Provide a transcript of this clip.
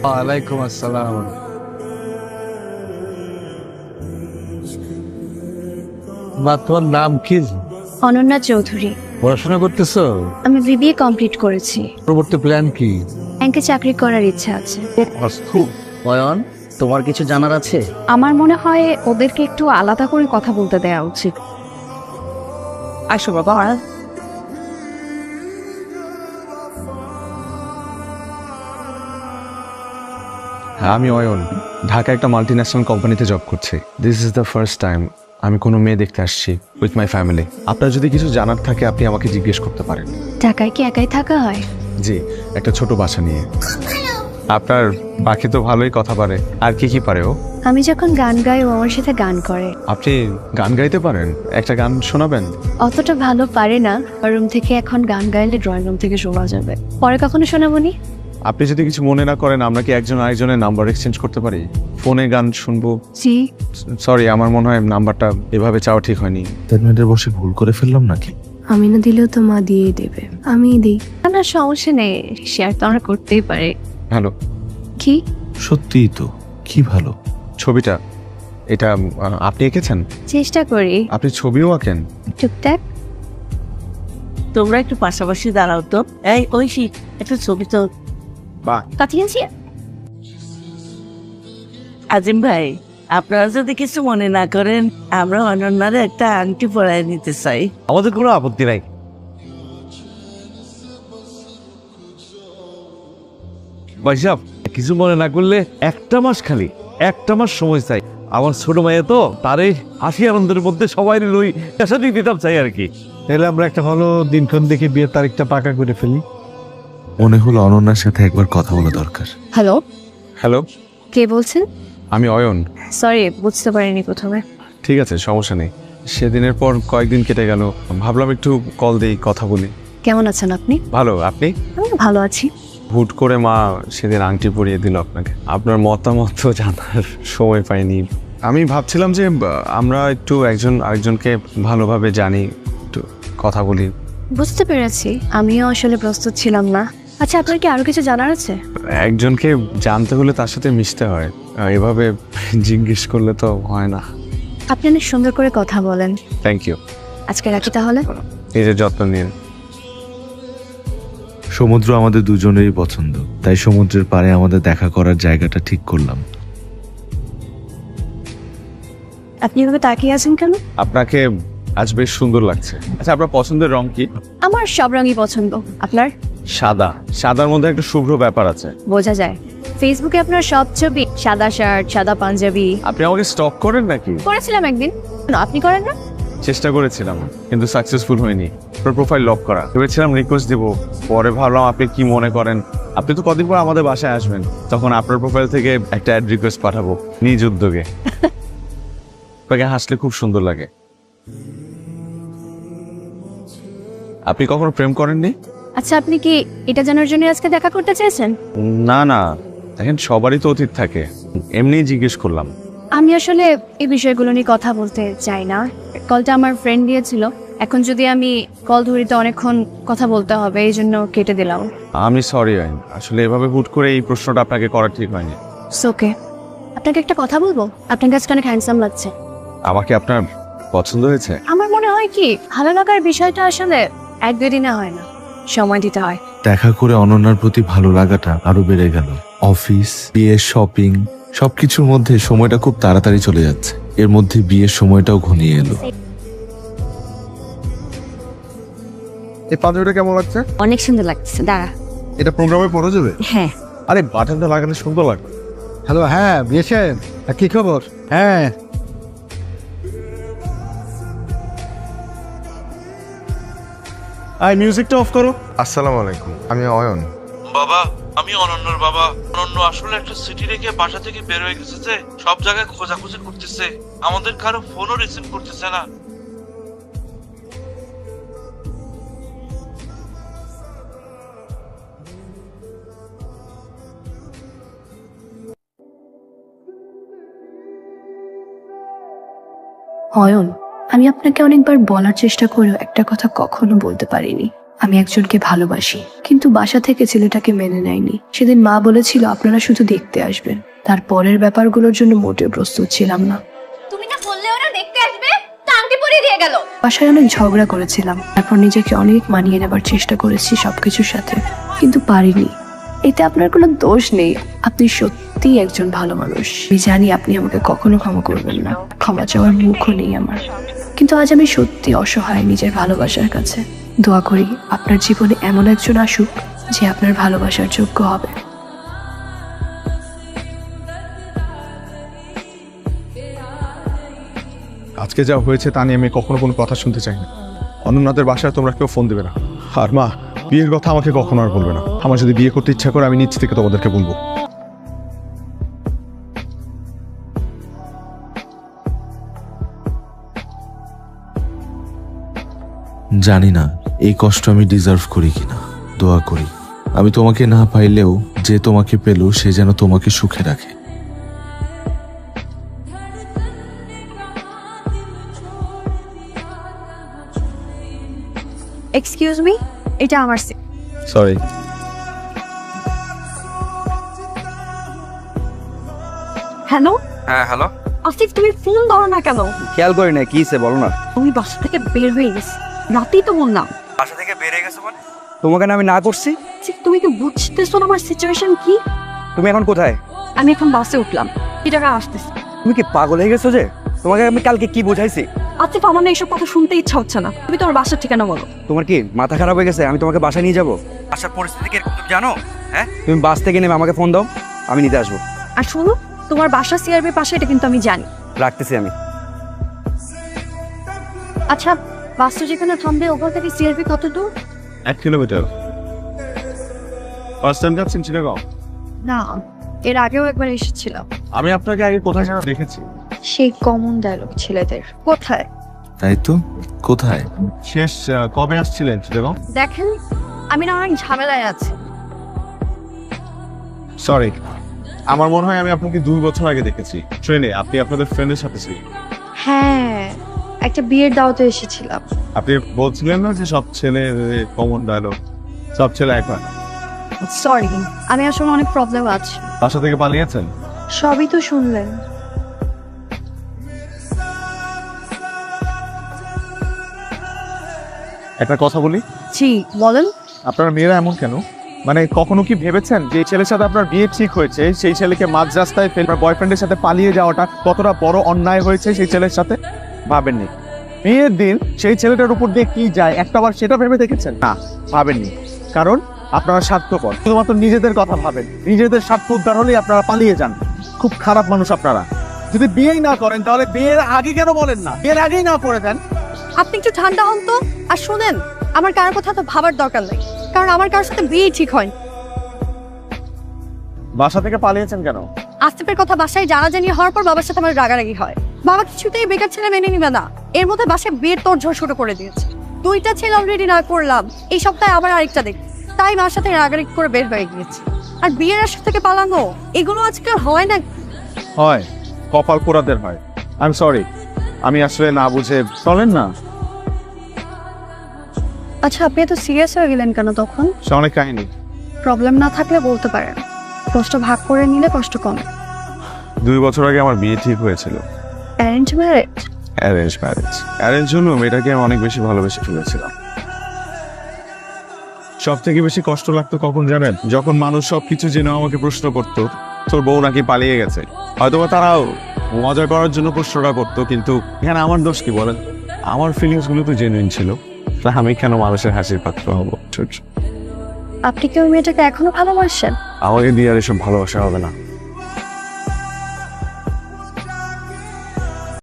ওয়ালাইকুম আসসালাম। মা, তোমার নাম কি? অনন্যা চৌধুরী। পড়াশোনা করতেছো? আমি বিবিএ কমপ্লিট করেছি। পরবর্তী প্ল্যান কি? ব্যাংকে চাকরি করার ইচ্ছা আছে। অয়ন, তোমার কিছু জানার আছে? আমার মনে হয় ওদেরকে একটু আলাদা করে কথা বলতে দেওয়া উচিত। আসো বাবা। হ্যাঁ, আমি অয়ন, ঢাকা একটা মাল্টিন্যাশনাল কোম্পানিতে জব করছি। This is the first time আমি কোনো মেয়ে দেখতে আসছি উইথ মাই ফ্যামিলি। আপনার যদি কিছু জানার থাকে আপনি আমাকে জিজ্ঞেস করতে পারেন। ঢাকায় কি একাই থাকা হয়? জি, একটা ছোট বাসা নিয়ে। আপনার পাখি তো ভালোই কথা পারে, আর কি কি পারে ও? আমি যখন গান গাই ও আমার সাথে গান করে। আপনি গান গাইতে পারেন? একটা গান শোনাবেন? অতটা ভালো পারে না। রুম থেকে এখন গান গাইলে ড্রয়িং রুম থেকে শোনা যাবে। পরে কখনো শোনাবনি? আপনি যদি কিছু মনে না করেন আমরা কি একজন আরেকজনের নাম্বার এক্সচেঞ্জ করতে পারি? ফোনে গান শুনবো। জি। সরি, আমার মনে হয় নাম্বারটা এভাবে চাওয়া ঠিক হয়নি। 10 মিনিটের বসে ভুল করে ফেললাম নাকি? আমি না দিলেও তো মা দিয়েই দেবে। আমিই দিই। না, সমস্যা নেই, শেয়ার তো আমরা করতেই পারি। হ্যালো। কি? সত্যিই তো, কি ভালো। ছবিটা এটা আপনি এঁকেছেন? চেষ্টা করি। আপনি ছবিও আঁকেন? টুকটাক। তোমরা একটু পাশাপাশি দাঁড়াও তো। এই ঐশী, একটা ছবি তো। বাহ। কাটিয়েছি। আজিম ভাই, আপনারা যদি কিছু মনে না করেন, আমরা অনন্যারে একটা আংটি পরায় নিতে চাই। আমাদের কোনো আপত্তি নাই। ভাইসাব, কিছু মনে না করলে একটা মাস সময় চাই। আমার ছোট মেয়ে তো, তার এই হাসি আনন্দের মধ্যে সবাই লই সাথে দিতাম চাই আর কি। তাহলে আমরা একটা ভালো দিনক্ষণ দেখে বিয়ের তারিখটা পাকা করে ফেলি। মনে হলো অনন্যার সাথে একবার কথা বলা দরকার। হ্যালো, হ্যালো, কে বলছেন? আমি অয়ন। সরি, বুঝতে পারিনি প্রথমে। ঠিক আছে, সমস্যা নেই। সেদিনের পর কয়েকদিন কেটে গেল, ভাবলাম একটু কল দিই, কথা বলি। কেমন আছেন আপনি? ভালো, আপনি? আমি ভালো আছি। হুট করে মা সেদিন আংটি পরিয়ে দিল আপনাকে। আপনার মতামত তো জানার সময় পাইনি। আমি ভাবছিলাম যে আমরা একটু একজন আরেকজনকে ভালোভাবে জানি, একটু কথা বলি। বুঝতে পেরেছি, আমিও আসলে প্রস্তুত ছিলাম না। আচ্ছা, আপনার কি আরো কিছু জানার আছে? একজনকে জানতে হলে তার সাথে মিশতে হয়, এভাবে জিজ্ঞেস করলে তো হয় না। আপনি অনেক সুন্দর করে কথা বলেন। Thank you. আজকে রাখি তাহলে। নিজের যত্ন নিন। সমুদ্র আমাদের দুজনেরই পছন্দ, তাই সমুদ্রের পাড়ে আমাদের দেখা করার জায়গাটা ঠিক করলাম। আপনি এভাবে তাকিয়ে আছেন কেন? আপনাকে আজ বেশ সুন্দর লাগছে। আচ্ছা, আপনার পছন্দের রং কি? আমার সব রঙই পছন্দ। আপনার? সাদা। সাদার মধ্যে একটা শুভ্র ব্যাপার আছে। বোঝা যায়। ফেসবুকে আপনার সব ছবি, সাদা শার্ট, সাদা পাঞ্জাবি। আপনি আমাকে স্টক করেন নাকি? করেছিলাম একদিন। কেন, আপনি করেন না? চেষ্টা করেছিলাম কিন্তু সাকসেসফুল হয়নি। আপনার প্রোফাইল লক করা, ভেবেছিলাম রিকোয়েস্ট দেবো, পরে ভাবলাম আপনি কি মনে করেন। আপনি তো কদিন পর আমাদের বাসায় আসবেন, তখন আপনার প্রোফাইল থেকে একটা অ্যাড রিকোয়েস্ট পাঠাবো নিজ উদ্যোগে। আপনাকে হাসলে খুব সুন্দর লাগে। আপনি কখনো প্রেম করেননি? আচ্ছা, আপনি কি এটা জানার জন্য আজকে দেখা করতে চেয়েছেন? না না, দেখেন সবারই তো অতীত থাকে, এমনিই জিজ্ঞেস করলাম। আমি আসলে এই বিষয়গুলো নিয়ে কথা বলতে চাই না। কলটা আমার ফ্রেন্ড দিয়েছিল। এখন যদি আমি কল ধরি তো অনেকক্ষণ কথা বলতে হবে, এই জন্য কেটে দিলাম। আমি সরি আইন, আসলে এভাবে হুট করে এই প্রশ্নটা আপনাকে করা ঠিক হয়নি। ওকে, আপনাকে একটা কথা বলবো? আপনার কাছে অনেক হ্যান্ডসাম লাগছে। আমাকে আপনার পছন্দ হয়েছে? আমার মনে হয় কি, ভালো লাগার বিষয়টা আসলে এক দুই দিনে হয় না, সময় দিতে হয়। দেখা করে অনন্যার প্রতি ভালো লাগাটা আরো বেড়ে গেল। অফিস, বিয়ের, শপিং সবকিছুর মধ্যে সময়টা খুব তাড়াতাড়ি চলে যাচ্ছে। এর মধ্যে বিয়ের সময়টাও ঘনিয়ে এলো। এই পাঞ্জাবিটা কেমন লাগছে? অনেক সুন্দর লাগছে। দাঁড়া, এটা প্রোগ্রামে পড়া যাবে? হ্যাঁ। আরে বাটনটা লাগালে সুন্দর লাগবে। হ্যালো, হ্যাঁ বিয়ে সাহেব, কি খবর? হ্যাঁ, আই মিউজিকটা অফ করো। আসসালামু আলাইকুম, আমি অয়ন। বাবা, আমি অনন্যর বাবা। অনন্য আসলে একটা সিটি রেখে বাসা থেকে বের হয়ে গেছে, যে সব জায়গায় খোঁজাখুঁজি করতেছে, আমাদের কারো ফোনও রিসিভ করতেছে না। অয়ন, আমি আপনাকে অনেকবার বলার চেষ্টা করেও একটা কথা কখনো বলতে পারিনি। আমি একজনকে ভালোবাসি, কিন্তু বাসা থেকে ছেলেটাকে মেনে নেয়নি। সেদিন মা বলেছিল আপনারা শুধু দেখতে আসবেন, তারপরের ব্যাপারগুলোর জন্য মোটেও প্রস্তুত ছিলাম না। তুমি না বললে ওরা দেখতে আসবে, তা আংটি পরিয়ে দিয়ে গেল। বাসায় অনেক ঝগড়া করেছিলাম, তারপর নিজেকে অনেক মানিয়ে নেবার চেষ্টা করেছি সবকিছুর সাথে, কিন্তু পারিনি। এতে আপনার কোনো দোষ নেই, আপনি সত্যিই একজন ভালো মানুষ। আমি জানি আপনি আমাকে কখনো ক্ষমা করবেন না, ক্ষমা চাওয়ার মুখও নেই আমার, কিন্তু আজ আমি সত্যি অসহায় নিজের ভালোবাসার কাছে। দোয়া করি আপনার জীবনে এমন একজন আসুক যে আপনার ভালোবাসার যোগ্য হবে। আজকে যা হয়েছে তা নিয়ে আমি কখনো কোনো কথা শুনতে চাই না। অনন্যাদের বাসায় তোমরা কেউ ফোন দেবে না। আর মা, বিয়ের কথা আমাকে কখনো আর বলবে না। আমার যদি বিয়ে করতে ইচ্ছা করে আমি নিজ থেকে তোমাদেরকে বলবো। জানি না এই কষ্ট আমি ডিজার্ভ করি কিনা। দোয়া করি আমি তোমাকে না পাইলেও যে তোমাকে পেল সে যেন তোমাকে সুখে রাখে। এক্সকিউজ মি, এটা আমার সিট। সরি। হ্যালো হ্যাঁ হ্যালো, আসিফ, তুমি ফোন ধরো না কেন? খেয়াল করি না, কি বলো না। তুমি বাসা থেকে বের হয়ে গেছি, রাতেই তো বললাম। বাসা থেকে বেরিয়ে গেছে মানে? তোমাকে না আমি না করছি? তুমি কি বুঝতেছো না আমার সিচুয়েশন কি? তুমি এখন কোথায়? আমি এখন বাসে উঠলাম, কি টাকা আসতেছি। তুমি কি পাগল হয়ে গেছো যে? তোমাকে আমি কালকে কি বুঝাইছি? আসিফ, আমার না এইসব কথা শুনতে ইচ্ছা হচ্ছে না। তুমি তোমার বাসার ঠিকানা বলো। তোমার কি মাথা খারাপ হয়ে গেছে? আমি তোমাকে বাসায় নিয়ে যাবো? বাসার পরিস্থিতি কিরকম তুমি জানো? হ্যাঁ, তুমি বাস থেকে নেমে আমাকে ফোন দাও, আমি নিতে আসবো। আর শুনো, তোমার বাসা সিআরবির পাশে, এটা কিন্তু আমি জানি। রাখতেছি আমি। আচ্ছা, বাসটা যেখানে থামবে ওখান থেকে সিআরবি কত দূর? 1 কিলোমিটার। ফার্স্ট টাইম যাচ্ছেন চিটাগং? না, এর আগেও একবার এসেছিলাম। আমি আপনাকে আগে কোথায় যেন দেখেছি। সেই কমন ডায়লগ ছেলেদের। কোথায়? তাই তো, কোথায়? শেষ কবে আসছিলেন চিটাগং? দেখেন, আমি না অনেক ঝামেলায় আছি। সরি, আমার মনে হয় আমি আপনাকে 2 বছর আগে দেখেছি ট্রেনে। আপনি আপনাদের ফ্রেন্ডের সাথে ছিলেন। হ্যাঁ, একটা বিয়ের দাওয়াতে এসেছিলাম। আপনি বলছিলেন না যে সব ছেলে কমন ডায়লগ, সব ছেলে এক হয়। সরি, আমি আসলে অনেক প্রবলেম আছে। বাসা থেকে পালিয়েছেন? সবই তো শুনলেন। একটা কথা বলি, জি বলেন। আপনারা মেয়েরা এমন কেন? মানে কখনো কি ভেবেছেন যে ছেলের সাথে আপনার বিয়ে ঠিক হয়েছে, সেই ছেলেকে মাঝ রাস্তায় ফেলে বয়ফ্রেন্ডের সাথে পালিয়ে যাওয়াটা কতটা বড় অন্যায় হয়েছে সেই ছেলের সাথে? ভাবেননি? বিয়ের দিন সেই ছেলেটার উপর দিয়ে কি যায় একটাবার সেটা ভেবে দেখেছেন? না, ভাবেননি। কারণ আপনারা স্বার্থপর, শুধুমাত্র নিজেদের কথা ভাবেন। নিজেদের স্বার্থ উদ্ধার হলেই আপনারা পালিয়ে যান। খুব খারাপ মানুষ আপনারা। যদি বিয়েই না করেন তাহলে বিয়ের আগে কেন বলেন না? বিয়ের আগেই না করে দেন। আপনি একটু ঠান্ডা হন তো। আর শুনেন, আমার কারোর কথা তো ভাবার দরকার নেই, কারণ আমার কারোর সাথে বিয়ে ঠিক হয়। বাসা থেকে পালিয়েছেন কেন? আসিফের কথা বাসায় জানাজানি হওয়ার পর বাবার সাথে আমার রাগারাগি হয়। বাবা কিছুতেই বেকার ছেলে মেনে নিবে না। এর মধ্যে বাসায় বিয়ের তোড়জোড় শুরু করে দিয়েছে। 2টা ছেলে অলরেডি না করলাম, এই সপ্তাহে আবার আরেকটা দেখি। তাই মার সাথে রাগারাগি করে বের হয়ে গিয়েছে। আর বিয়ের আশা থেকে পালানো, এগুলো আজকাল হয় না। হয়, কপাল পোড়াদের হয়। আই এম সরি, আমি আসলে না বুঝে। চলেন না। আচ্ছা, আপনি এত সিরিয়াস হয়ে গেলেন কেন তখন? সে অনেক কাহিনী। প্রবলেম না থাকলে বলতে পারেন, কষ্ট ভাগ করে নিলে কষ্ট কমে। 2 বছর আগে আমার বিয়ে ঠিক হয়েছিল। Arrange marriage? Arrange marriage. Arrange হলো মেয়েটাকে আমি অনেক বেশি ভালোবেসে ফেলেছিলাম। সব থেকে বেশি কষ্ট লাগতো কখন জানেন? যখন মানুষ সবকিছু জেনে আমাকে প্রশ্ন করতো তোর বউ নাকি পালিয়ে গেছে। হয়তোবা তারাও মজা করার জন্য প্রশ্নটা করতো, কিন্তু এখানে আমার দোষ কি বলেন? আমার ফিলিংস গুলো তো জেনুইন ছিল, তা আমি কেন মানুষের হাসির পাত্র হবো? আপনি কি ওই মেয়েটাকে এখনো ভালোবাসেন? আমাকে দিয়ে আর এসব ভালোবাসা হবে না।